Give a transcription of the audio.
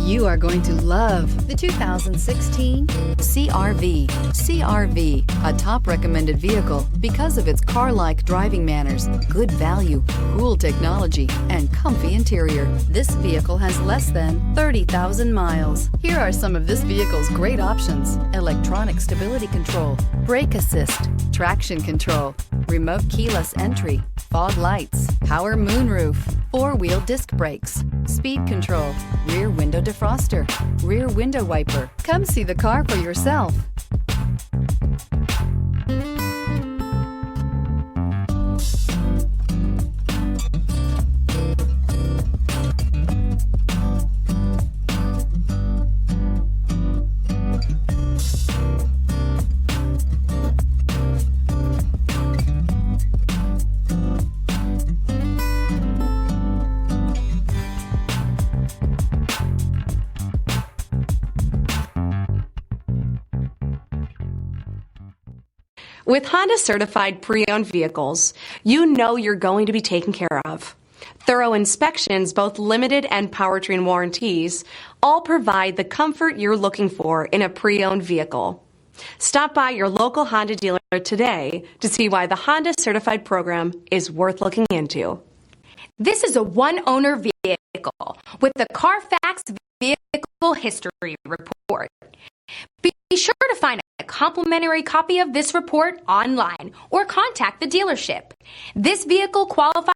You are going to love the 2016 CR-V. CR-V, a top recommended vehicle because of its car-like driving manners, good value, cool technology, and comfy interior. This vehicle has less than 30,000 miles. Here are some of this vehicle's great options: electronic stability control, brake assist, traction control, remote keyless entry, fog lights, power moonroof, four-wheel disc brakes, speed control, rear window defroster, rear window wiper. Come see the car for yourself. With Honda certified pre-owned vehicles, you know you're going to be taken care of. Thorough inspections, both limited and powertrain warranties, all provide the comfort you're looking for in a pre-owned vehicle. Stop by your local Honda dealer today to see why the Honda certified program is worth looking into. This is a one-owner vehicle with the Carfax Vehicle History Report. Be sure to find a complimentary copy of this report online or contact the dealership. This vehicle qualifies